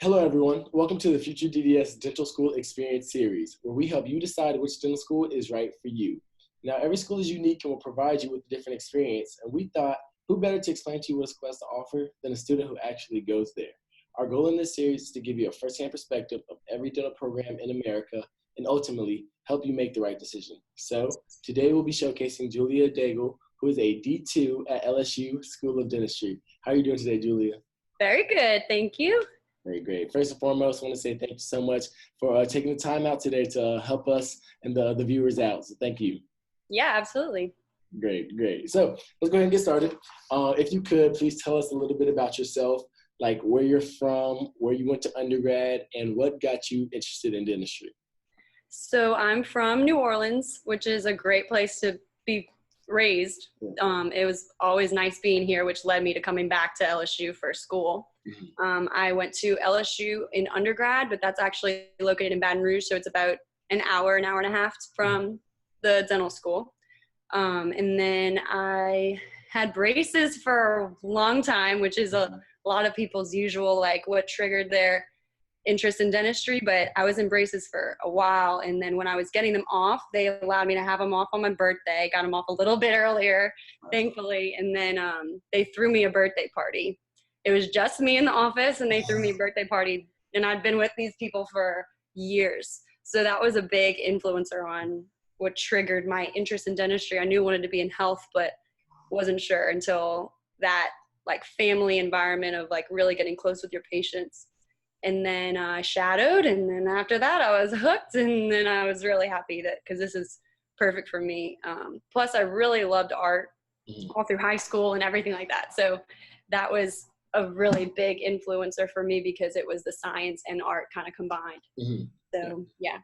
Hello, everyone. Welcome to the FutureDDS Dental School Experience Series, where we help you decide which dental school is right for you. Now, every school is unique and will provide you with a different experience, and we thought, who better to explain to you what a school has to offer than a student who actually goes there? Our goal in this series is to give you a firsthand perspective of every dental program in America and ultimately help you make the right decision. So, today we'll be showcasing Julia Daigle, who is a D2 at LSU School of Dentistry. How are you doing today, Julia? Very good, thank you. Very great. First and foremost, I want to say thank you so much for taking the time out today to help us and the viewers out. So thank you. Yeah, absolutely. Great, great. So let's go ahead and get started. If you could, please tell us a little bit about yourself, like where you're from, where you went to undergrad, and what got you interested in dentistry. So I'm from New Orleans, which is a great place to be raised. It was always nice being here, which led me to coming back to LSU for school. I went to LSU in undergrad, but that's actually located in Baton Rouge, so it's about an hour and a half from the dental school. And then I had braces for a long time, which is a lot of people's usual, like what triggered their interest in dentistry, but I was in braces for a while. And then when I was getting them off, they allowed me to have them off on my birthday, got them off a little bit earlier, thankfully. And then they threw me a birthday party. It was just me in the office and they threw me a birthday party, and I'd been with these people for years. So that was a big influencer on what triggered my interest in dentistry. I knew I wanted to be in health, but wasn't sure until that like family environment of like really getting close with your patients. And then I shadowed, and then after that I was hooked, and then I was really happy that because this is perfect for me. Plus I really loved art all through high school and everything like that. So that was a really big influencer for me because it was the science and art kind of combined. So yeah.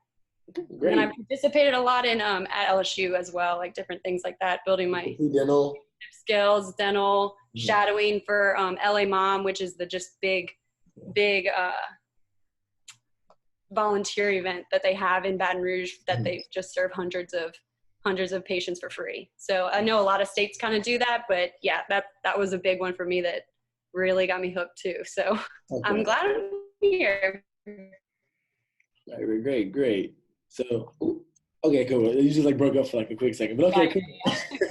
Great. And I participated a lot in at LSU as well, like different things like that, building my dental skills, dental, shadowing for LA Mom, which is the just big volunteer event that they have in Baton Rouge that they just serve hundreds of patients for free. So I know a lot of states kind of do that, but yeah, that was a big one for me that really got me hooked too. So I'm glad I'm here. Great. So, okay, cool. You just like broke up for like a quick second, but okay,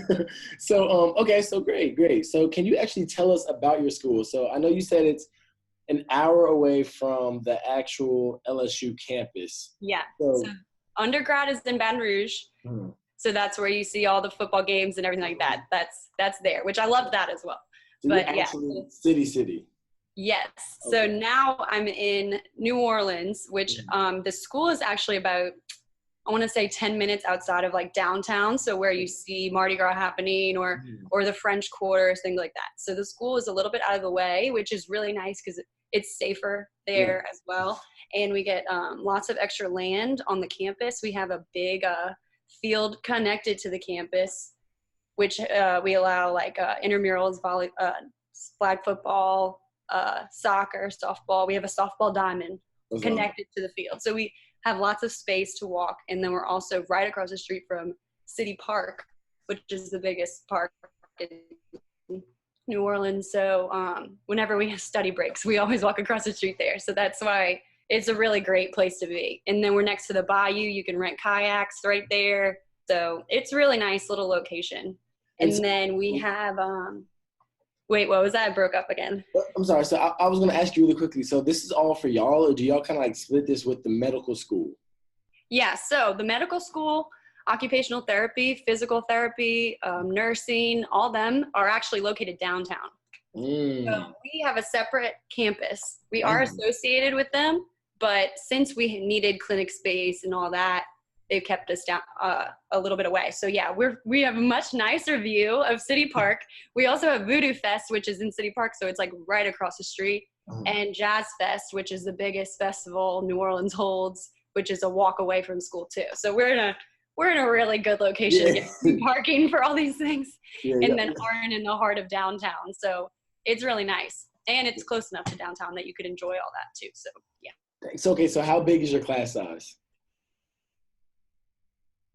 cool. So, okay, so great. So can you actually tell us about your school? So I know you said it's an hour away from the actual LSU campus. Yeah. So undergrad is in Baton Rouge. So that's where you see all the football games and everything like that. That's there, which I love that as well. So but yeah. City. Yes. Okay. So now I'm in New Orleans, which the school is actually about, I want to say 10 minutes outside of like downtown. So where you see Mardi Gras happening or the French Quarter, things like that. So the school is a little bit out of the way, which is really nice because it's safer there as well. And we get lots of extra land on the campus. We have a big field connected to the campus, which we allow like intramurals, flag football, soccer, softball. We have a softball diamond connected to the field. So we have lots of space to walk. And then we're also right across the street from City Park, which is the biggest park in New Orleans. So whenever we have study breaks, we always walk across the street there. So that's why it's a really great place to be. And then we're next to the bayou. You can rent kayaks right there. So it's a really nice little location. And then we have, wait, what was that? I broke up again. I'm sorry. So I was going to ask you really quickly. So this is all for y'all, or do y'all kind of like split this with the medical school? Yeah. So the medical school, occupational therapy, physical therapy, nursing, all them are actually located downtown. So we have a separate campus. We are associated with them, but since we needed clinic space and all that, they've kept us down a little bit away. So yeah, we have a much nicer view of City Park. We also have Voodoo Fest, which is in City Park, so it's like right across the street, and Jazz Fest, which is the biggest festival New Orleans holds, which is a walk away from school too. So we're in a really good location to get parking for all these things, and then aren't in the heart of downtown. So it's really nice, and it's close enough to downtown that you could enjoy all that too. So yeah. So okay, so how big is your class size?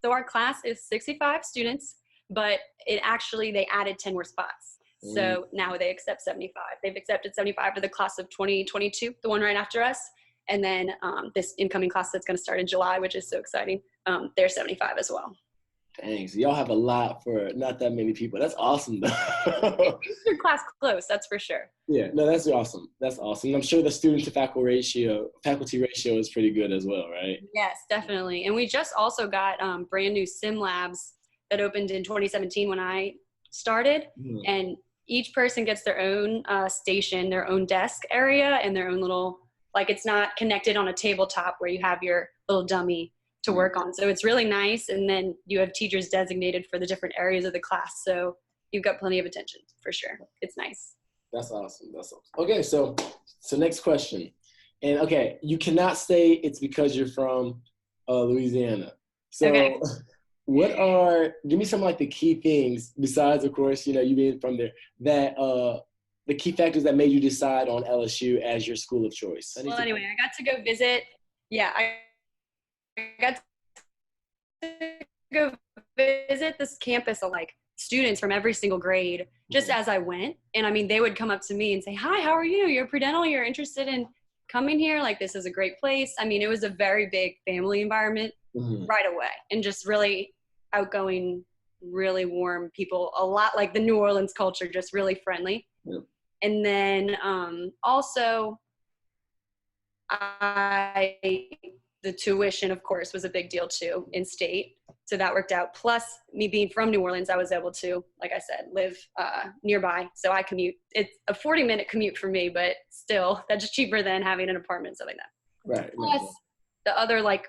So our class is 65 students, but they added 10 more spots. So now they accept 75. They've accepted 75 for the class of 2022, the one right after us. And then this incoming class that's going to start in July, which is so exciting, they're 75 as well. Dang, so y'all have a lot for not that many people. That's awesome, though. It keeps your class close, that's for sure. Yeah, no, that's awesome. That's awesome. I'm sure the student to faculty ratio is pretty good as well, right? Yes, definitely. And we just also got brand new sim labs that opened in 2017 when I started. And each person gets their own station, their own desk area, and their own little, like, it's not connected on a tabletop where you have your little dummy to work on. So it's really nice. And then you have teachers designated for the different areas of the class. So you've got plenty of attention for sure. It's nice. That's awesome. That's awesome. Okay, so next question. And okay, you cannot say it's because you're from Louisiana. So okay. Give me some like the key things besides, of course, you being from there, that the key factors that made you decide on LSU as your school of choice. Well, anyway, I got to go visit. Yeah, I got to go visit this campus of like students from every single grade just as I went. And I mean, they would come up to me and say, hi, how are you? You're pre-dental, you're interested in coming here? Like, this is a great place. I mean, it was a very big family environment right away, and just really outgoing, really warm people, a lot like the New Orleans culture, just really friendly. Yep. And then also the tuition, of course, was a big deal too in state. So that worked out. Plus me being from New Orleans, I was able to, like I said, live nearby. So I commute. It's a 40-minute commute for me, but still that's cheaper than having an apartment and stuff like that. Right. Plus the other like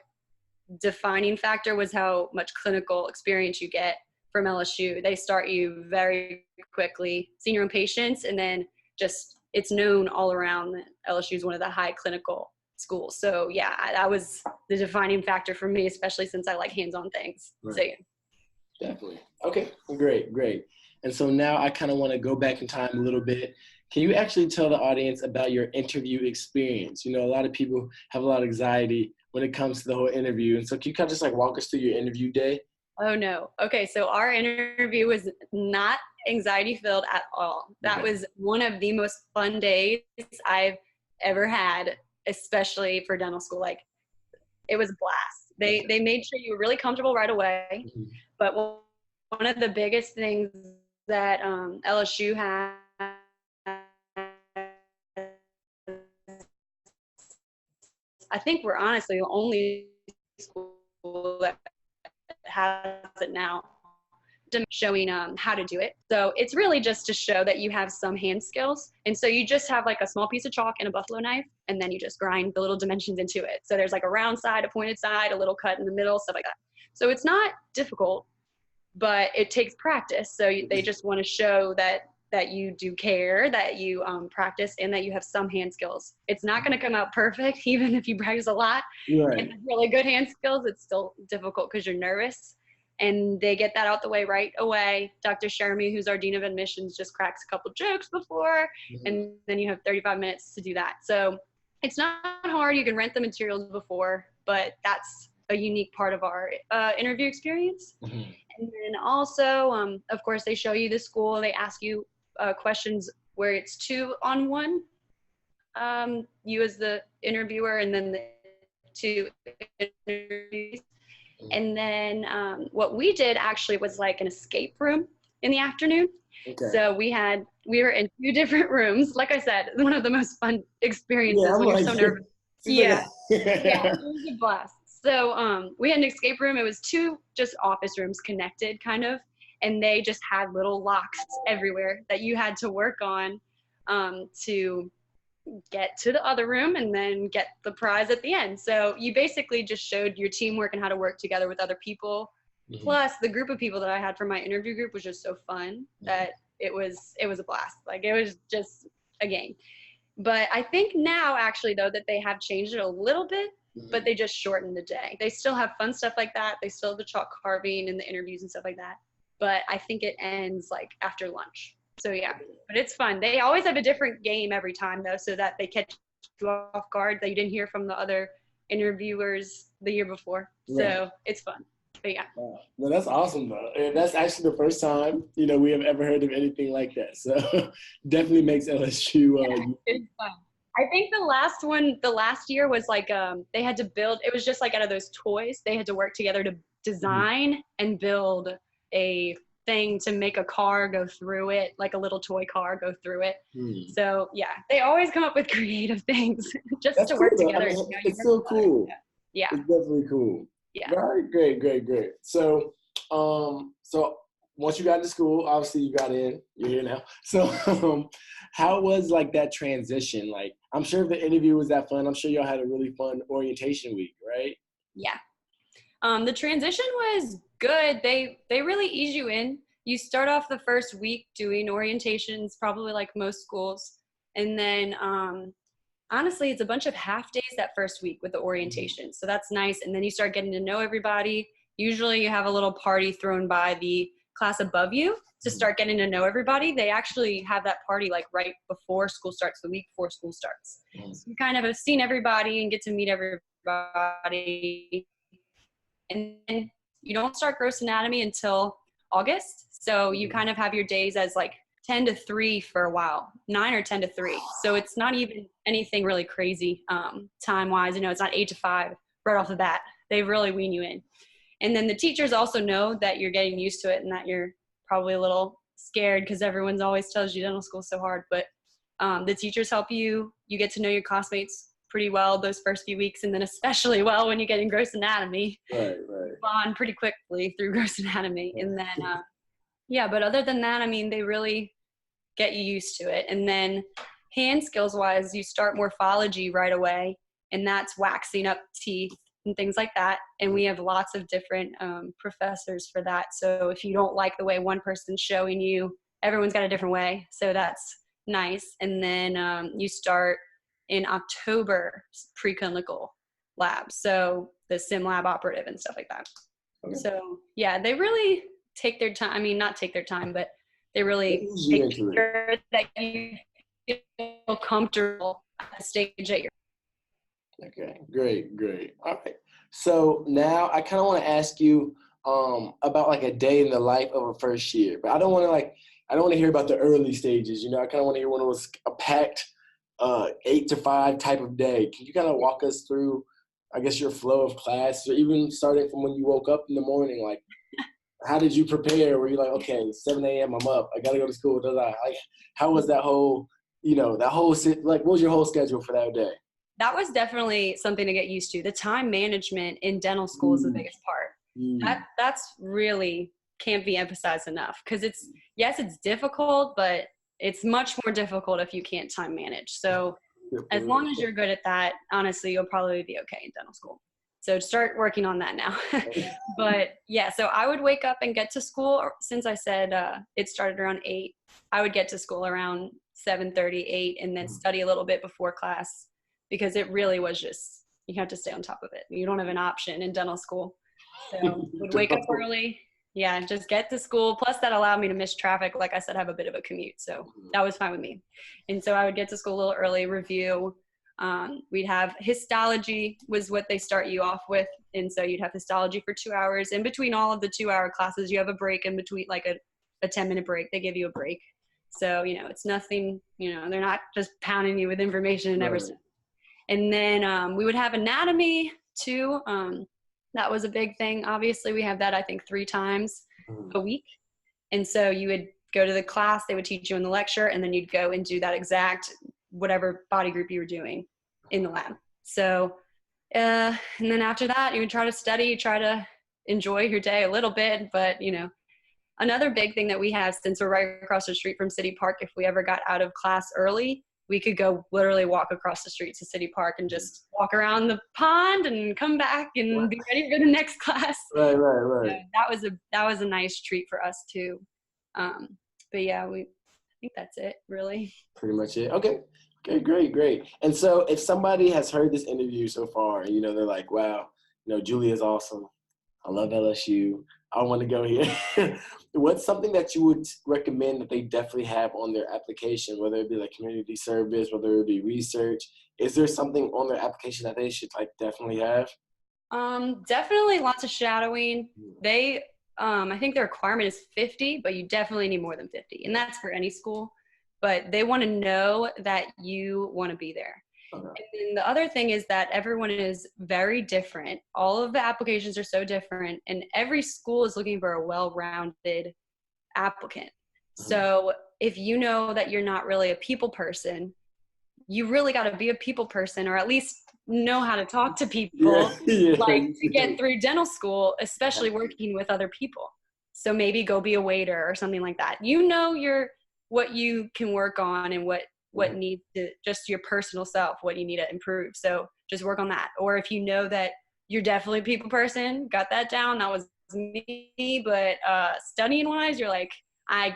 defining factor was how much clinical experience you get from LSU. They start you very quickly, seeing your own patients, and then just it's known all around that LSU is one of the high clinical schools. So yeah, that was the defining factor for me, especially since I like hands-on things. Right. So yeah. Definitely. Okay, great. And so now I kind of want to go back in time a little bit. Can you actually tell the audience about your interview experience? A lot of people have a lot of anxiety when it comes to the whole interview. And so can you kind of just like walk us through your interview day? Oh no. Okay, so our interview was not anxiety filled at all. That was one of the most fun days I've ever had, especially for dental school. Like, it was a blast. They made sure you were really comfortable right away. But one of the biggest things that LSU had, I think we're honestly the only school that has it now, showing how to do it. So it's really just to show that you have some hand skills. And so you just have like a small piece of chalk and a buffalo knife, and then you just grind the little dimensions into it. So there's like a round side, a pointed side, a little cut in the middle, stuff like that. So it's not difficult, but it takes practice. So they just want to show that you do care, that you practice, and that you have some hand skills. It's not going to come out perfect, even if you practice a lot. Right. And really good hand skills, it's still difficult because you're nervous. And they get that out the way right away. Dr. Shermy, who's our Dean of Admissions, just cracks a couple jokes before, and then you have 35 minutes to do that. So it's not hard. You can rent the materials before, but that's a unique part of our interview experience. And then also, of course, they show you the school. They ask you questions where it's 2-on-1, you as the interviewer, and then the 2 interviews. And then what we did actually was like an escape room in the afternoon. Okay. So we were in 2 different rooms. Like I said, one of the most fun experiences when you're so nervous. Yeah, it was a blast. So we had an escape room. It was 2 just office rooms connected kind of, and they just had little locks everywhere that you had to work on to get to the other room and then get the prize at the end. So you basically just showed your teamwork and how to work together with other people. Plus the group of people that I had for my interview group was just so fun that it was a blast. Like, it was just a game. But I think now actually though that they have changed it a little bit, but they just shortened the day. They still have fun stuff like that. They still have the chalk carving and the interviews and stuff like that. But I think it ends like after lunch. So yeah, but it's fun. They always have a different game every time though, so that they catch you off guard that you didn't hear from the other interviewers the year before. So it's fun. But yeah. Wow. No, that's awesome though. And that's actually the first time, we have ever heard of anything like that. So definitely makes LSU. It's fun. I think the last year was like, they had to build, it was just like out of those toys, they had to work together to design and build a thing to make a car go through it, like a little toy car go through it. So yeah, they always come up with creative things just That's to cool, work though. together. I mean, it's so cool. Yeah. It's definitely cool. Yeah. Right, great. So, so once you got into school, obviously you got in, you're here now. So, how was like that transition? Like, I'm sure the interview was that fun. I'm sure y'all had a really fun orientation week, right? Yeah. The transition was good. They really ease you in. You start off the first week doing orientations, probably like most schools. And then, honestly, it's a bunch of half days that first week with the orientation. So that's nice. And then you start getting to know everybody. Usually you have a little party thrown by the class above you to start getting to know everybody. They actually have that party like right before school starts, the week before school starts. So you kind of have seen everybody and get to meet everybody. And then you don't start gross anatomy until August. So you kind of have your days as like 10 to 3 for a while, 9 or 10 to 3. So it's not even anything really crazy time-wise. It's not 8 to 5 right off the bat. They really wean you in. And then the teachers also know that you're getting used to it and that you're probably a little scared because everyone's always tells you dental school is so hard. But the teachers help you. You get to know your classmates pretty well those first few weeks, and then especially well when you get in gross anatomy. Right. Bond pretty quickly through gross anatomy. And then, but other than that, they really get you used to it. And then hand skills wise, you start morphology right away, and that's waxing up teeth and things like that. And we have lots of different professors for that. So if you don't like the way one person's showing you, everyone's got a different way. So that's nice. And then you start in October preclinical labs. So the sim lab operative and stuff like that. Okay. So yeah, they really take their time. Not take their time, but they really make sure that you feel comfortable at the stage that you're. Okay, great. All right. So now I kind of want to ask you about like a day in the life of a first year, but I don't want to hear about the early stages. I kind of want to hear when it was a packed 8 to 5 type of day. Can you kind of walk us through, I guess, your flow of class, or even starting from when you woke up in the morning? Like, how did you prepare? Were you like, okay, 7 a.m. I'm up, I gotta go to school? Like, how was that whole, what was your whole schedule for that day? That was definitely something to get used to. The time management in dental school is the biggest part. That's really can't be emphasized enough, because it's difficult, but it's much more difficult if you can't time manage. So as long as you're good at that, honestly, you'll probably be okay in dental school. So start working on that now. But yeah, so I would wake up and get to school, since I said it started around 8, I would get to school around 7:30, 8, and then study a little bit before class, because it really was just, you have to stay on top of it. You don't have an option in dental school. So would wake up early. Yeah, just get to school. Plus that allowed me to miss traffic. Like I said, I have a bit of a commute, so that was fine with me. And so I would get to school a little early, review. We'd have histology was what they start you off with. And so you'd have histology for 2 hours. In between all of the 2-hour classes, you have a break in between, like a 10-minute break. They give you a break. So, it's nothing, they're not just pounding you with information and everything. And then we would have anatomy too. That was a big thing. Obviously, we have that, I think, 3 times a week. And so you would go to the class, they would teach you in the lecture, and then you'd go and do that exact whatever body group you were doing in the lab. So, and then after that, you would try to study, try to enjoy your day a little bit. But, another big thing that we have, since we're right across the street from City Park, if we ever got out of class early, we could go literally walk across the street to City Park and just walk around the pond and come back and be ready for the next class. Right. So that was a nice treat for us too. But yeah, I think that's it, really. Pretty much it. Okay, great. And so if somebody has heard this interview so far, they're like, wow, Julia's awesome. I love LSU. I want to go here. What's something that you would recommend that they definitely have on their application, whether it be like community service, whether it be research? Is there something on their application that they should definitely have? Definitely lots of shadowing. They, I think the requirement is 50, but you definitely need more than 50. And that's for any school. But they want to know that you want to be there. Okay. And the other thing is that everyone is very different. All of the applications are so different, and every school is looking for a well-rounded applicant. So if you know that you're not really a people person, you really got to be a people person, or at least know how to talk to people, like to get through dental school, especially working with other people. So maybe go be a waiter or something like that. You know what you can work on and what needs to, just your personal self, what you need to improve. So just work on that. Or if you know that you're definitely a people person, got that down, that was me, but studying wise, you're like, I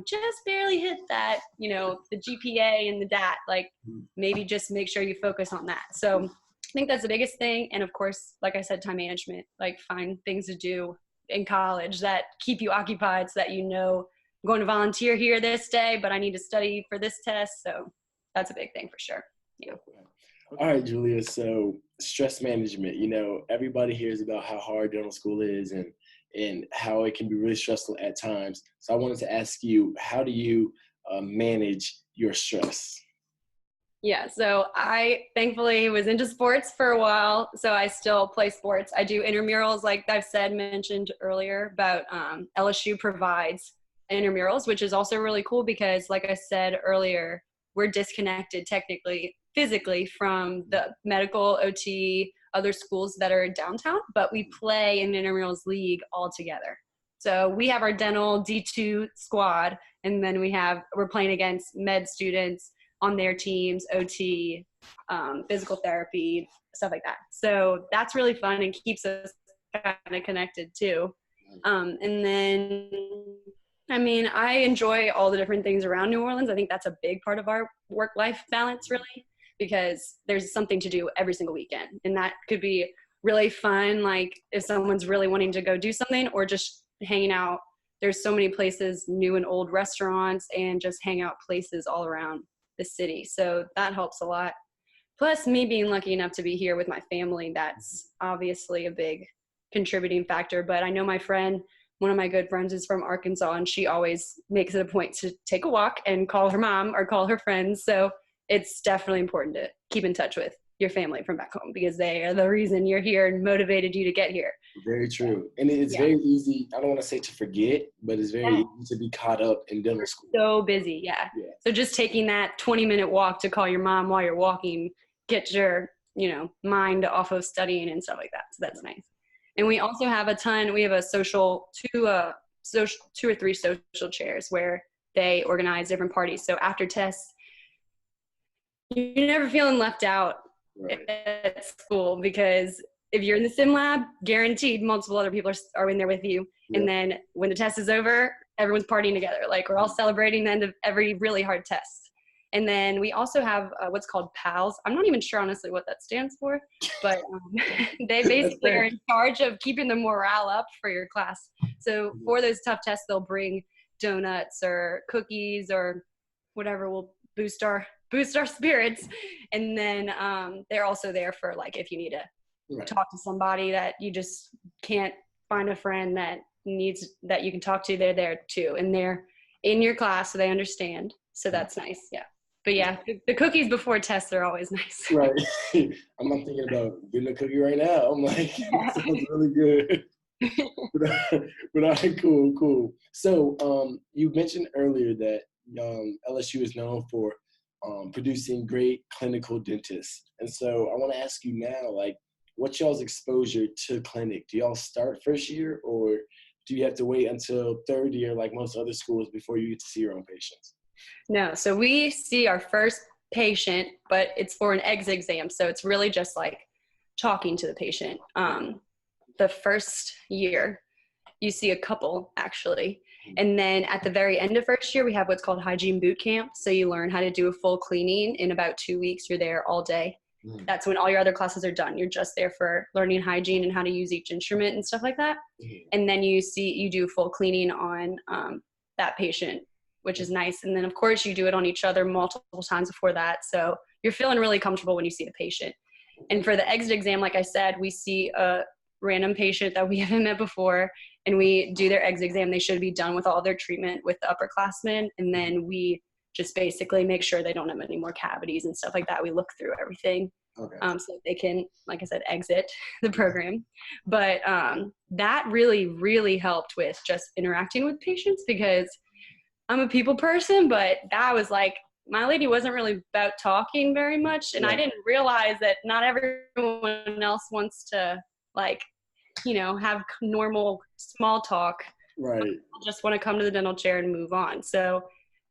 just barely hit that, the GPA and the DAT, like maybe just make sure you focus on that. So I think that's the biggest thing. And of course, like I said, time management, like find things to do in college that keep you occupied so that I'm going to volunteer here this day, but I need to study for this test. So that's a big thing for sure. Yeah. All right, Julia. So stress management, everybody hears about how hard dental school is and how it can be really stressful at times. So I wanted to ask you, how do you manage your stress? Yeah, so I thankfully was into sports for a while, so I still play sports. I do intramurals, like I've mentioned earlier, about LSU provides intramurals, which is also really cool because, like I said earlier, we're disconnected technically, physically from the medical, OT, other schools that are downtown, but we play in intramurals league all together. So we have our dental D2 squad, and then we're playing against med students on their teams, OT, physical therapy, stuff like that. So that's really fun and keeps us kind of connected too. And then, I enjoy all the different things around New Orleans. I think that's a big part of our work-life balance, really, because there's something to do every single weekend. And that could be really fun, like if someone's really wanting to go do something, or just hanging out. There's so many places, new and old restaurants, and just hangout places all around the city. So that helps a lot. Plus me being lucky enough to be here with my family, that's obviously a big contributing factor. But I know one of my good friends is from Arkansas, and she always makes it a point to take a walk and call her mom or call her friends. So it's definitely important to keep in touch with your family from back home, because they are the reason you're here and motivated you to get here. Very true. And it's very easy, I don't want to say to forget, but it's very easy to be caught up in dental school. So busy, yeah. So just taking that 20-minute walk to call your mom while you're walking, get your, mind off of studying and stuff like that. So that's nice. And we also have we have a two or three social chairs where they organize different parties. So after tests, you're never feeling left out at school, because if you're in the sim lab, guaranteed multiple other people are in there with you. And then when the test is over, everyone's partying together. Like we're all celebrating the end of every really hard test. And then we also have what's called PALS. I'm not even sure, honestly, what that stands for, but they basically are in charge of keeping the morale up for your class. So for those tough tests, they'll bring donuts or cookies or whatever will boost our spirits. And then they're also there for, like, if you need to talk to somebody that you just can't find a friend that you can talk to, they're there too. And they're in your class, so they understand. So that's nice. Yeah. But yeah, the cookies before tests are always nice. Right. I'm not thinking about getting a cookie right now. I'm like, that sounds really good. but all right, cool. So you mentioned earlier that LSU is known for producing great clinical dentists. And so I want to ask you now, like, what's y'all's exposure to clinic? Do y'all start first year, or do you have to wait until third year like most other schools before you get to see your own patients? No, so we see our first patient, but it's for an exit exam. So it's really just like talking to the patient. The first year, you see a couple, actually. And then at the very end of first year, we have what's called Hygiene boot camp. So you learn how to do a full cleaning in about 2 weeks. You're there all day. That's when all your other classes are done. You're just there for learning hygiene and how to use each instrument and stuff like that. And then you do full cleaning on that patient, which is nice. And then, of course, you do it on each other multiple times before that. So you're feeling really comfortable when you see the patient. And for the exit exam, like I said, we see a random patient that we haven't met before, and we do their exit exam. They should be done with all their treatment with the upperclassmen, and then we just basically make sure they don't have any more cavities and stuff like that. We look through everything. Okay. So they can, like I said, exit the program. But that really, really helped with just interacting with patients, because I'm a people person, but that was like, my lady wasn't really about talking very much. And I didn't realize that not everyone else wants to, like, you know, have normal small talk. Right. People just want to come to the dental chair and move on. So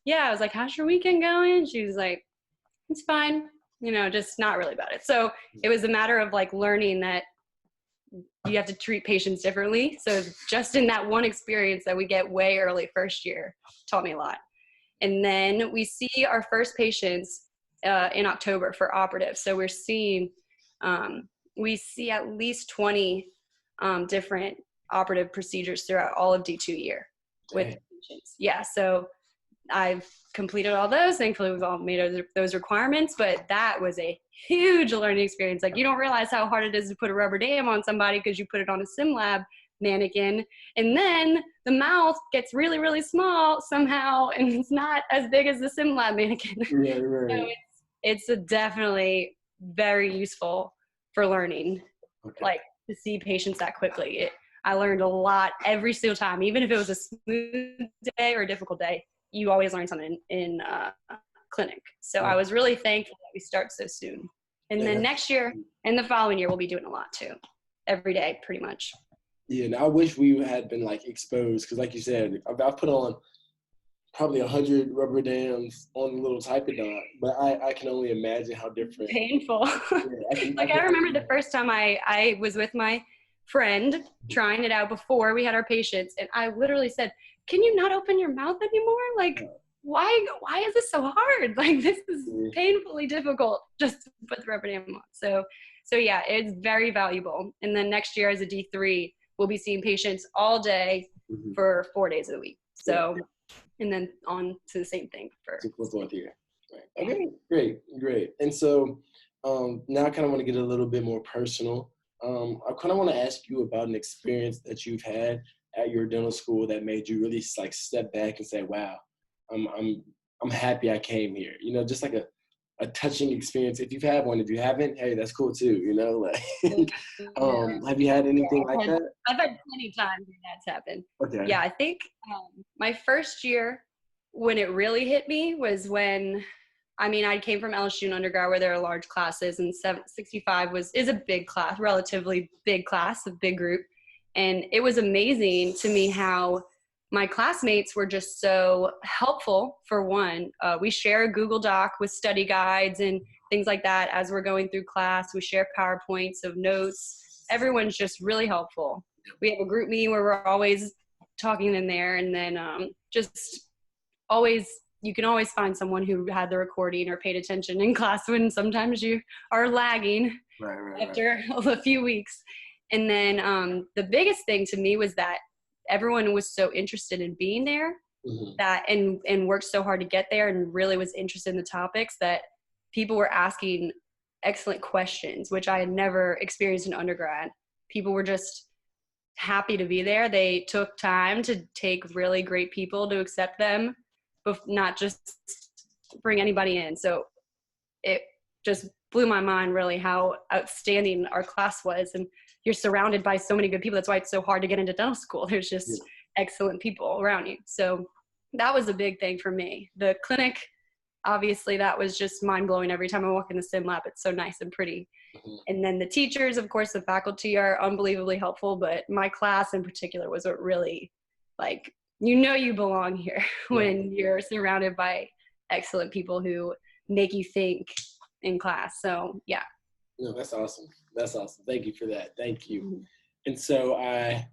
yeah, I was like, how's your weekend going? She was like, it's fine. You know, just not really about it. So it was a matter of like learning that you have to treat patients differently. So just in that one experience that we get way early first year taught me a lot. And then we see our first patients in October for operative. So we're seeing, we see at least 20 different operative procedures throughout all of D2 year with patients. Yeah, so I've completed all those. Thankfully, we've all made those requirements, but that was a huge learning experience. Like, you don't realize how hard it is to put a rubber dam on somebody because you put it on a sim lab mannequin, and then the mouth gets really, really small somehow, and it's not as big as the sim lab mannequin. Right. So it's definitely very useful for learning, like to see patients that quickly. I learned a lot every single time, even if it was a smooth day or a difficult day. You always learn something in clinic. So I was really thankful that we start so soon. And then next year and the following year, we'll be doing a lot too. Every day, pretty much. Yeah, and I wish we had been like exposed, because like you said, I've put on probably 100 rubber dams on the little typodont, but I can only imagine how different. Painful. Yeah, I remember the first time I was with my friend trying it out before we had our patients, and I literally said, can you not open your mouth anymore? Like, why is this so hard? Like, this is painfully difficult just to put the rubber dam on. So yeah, it's very valuable. And then next year as a D3, we'll be seeing patients all day for 4 days of the week. So, and then on to the same thing for fourth year. Right. Okay, great. And so now I kind of want to get a little bit more personal. I kind of want to ask you about an experience that you've had at your dental school that made you really like step back and say, wow, I'm happy I came here. You know, just like a touching experience. If you've had one, if you haven't, hey, that's cool too. You know, like, have you had anything like that? I've had plenty of times when that's happened. Okay. Yeah, I think my first year when it really hit me was when, I came from LSU in undergrad where there are large classes, and 65 is a big class, relatively big class, a big group. And it was amazing to me how my classmates were just so helpful. For one, we share a Google Doc with study guides and things like that as we're going through class. We share PowerPoints of notes. Everyone's just really helpful. We have a group meeting where we're always talking in there, and then just always, you can always find someone who had the recording or paid attention in class when sometimes you are lagging after a few weeks. And then the biggest thing to me was that everyone was so interested in being there, that and worked so hard to get there, and really was interested in the topics, that people were asking excellent questions, which I had never experienced in undergrad. People were just happy to be there. They took time to take really great people to accept them, but not just bring anybody in. So it just blew my mind really how outstanding our class was. And you're surrounded by so many good people. That's why it's so hard to get into dental school. There's just excellent people around you. So that was a big thing for me. The clinic, obviously, that was just mind-blowing every time I walk in the sim lab. It's so nice and pretty. And then the teachers, of course, the faculty are unbelievably helpful, but my class in particular was what really, like, you belong here when you're surrounded by excellent people who make you think in class. So yeah. No, that's awesome. That's awesome. Thank you for that. Thank you. And so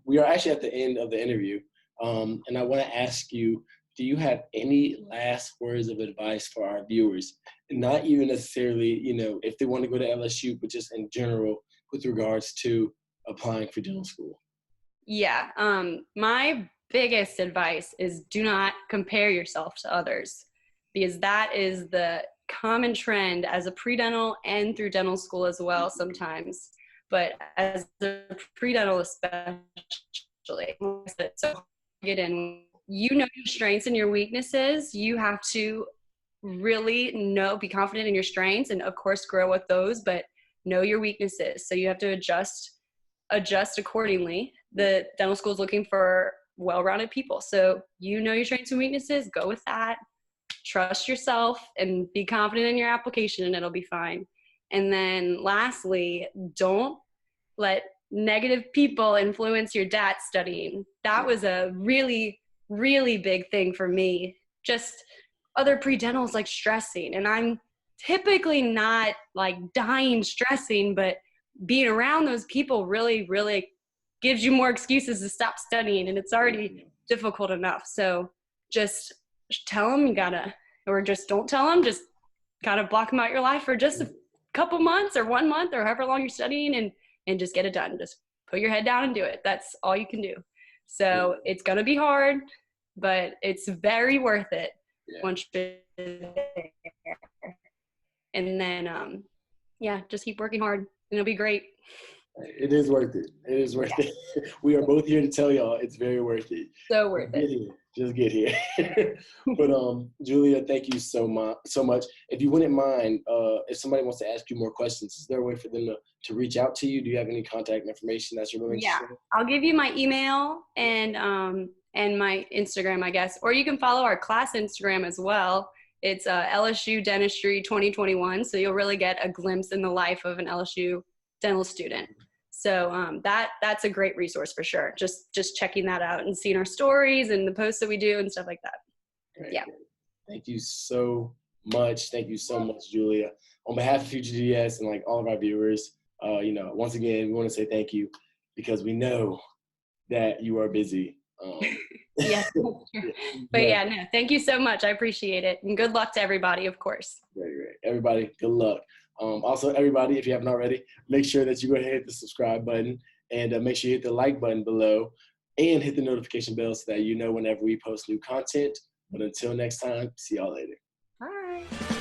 we are actually at the end of the interview, and I want to ask you, do you have any last words of advice for our viewers? And not even necessarily, if they want to go to LSU, but just in general with regards to applying for dental school? Yeah. My biggest advice is do not compare yourself to others, because that is the common trend as a pre-dental and through dental school as well sometimes, but as a pre-dental especially, it's so hard to get in. You know your strengths and your weaknesses. You have to really be confident in your strengths and of course grow with those, but know your weaknesses. So you have to adjust accordingly. The dental school is looking for well-rounded people. So you know your strengths and weaknesses, go with that. Trust yourself and be confident in your application and it'll be fine. And then lastly, don't let negative people influence your DAT studying. That was a really, really big thing for me. Just other pre-dentals like stressing. And I'm typically not like dying stressing, but being around those people really, really gives you more excuses to stop studying. And it's already difficult enough. So just tell them you gotta, or just don't tell them, just kind of block them out your life for just a couple months or 1 month or however long you're studying and just get it done. Just put your head down and do it. That's all you can do. So it's going to be hard, but it's very worth it once you're there. And then, just keep working hard and it'll be great. It is worth it. It is worth it. We are both here to tell y'all it's very worth it. So worth it. Just get here. But Julia, thank you so much. If you wouldn't mind, if somebody wants to ask you more questions, is there a way for them to reach out to you? Do you have any contact information that you're willing to share? I'll give you my email and my Instagram, I guess. Or you can follow our class Instagram as well. It's LSU Dentistry 2021. So you'll really get a glimpse in the life of an LSU dental student. So that's a great resource for sure. Just checking that out and seeing our stories and the posts that we do and stuff like that. Great. Thank you so much. Thank you so much, Julia. On behalf of FutureDDS and like all of our viewers, once again, we want to say thank you because we know that you are busy. Yes, but no, thank you so much. I appreciate it. And good luck to everybody, of course. Great. Everybody, good luck. Also, everybody, if you haven't already, make sure that you go ahead and hit the subscribe button and make sure you hit the like button below and hit the notification bell so that you know whenever we post new content. But until next time, see y'all later. Bye.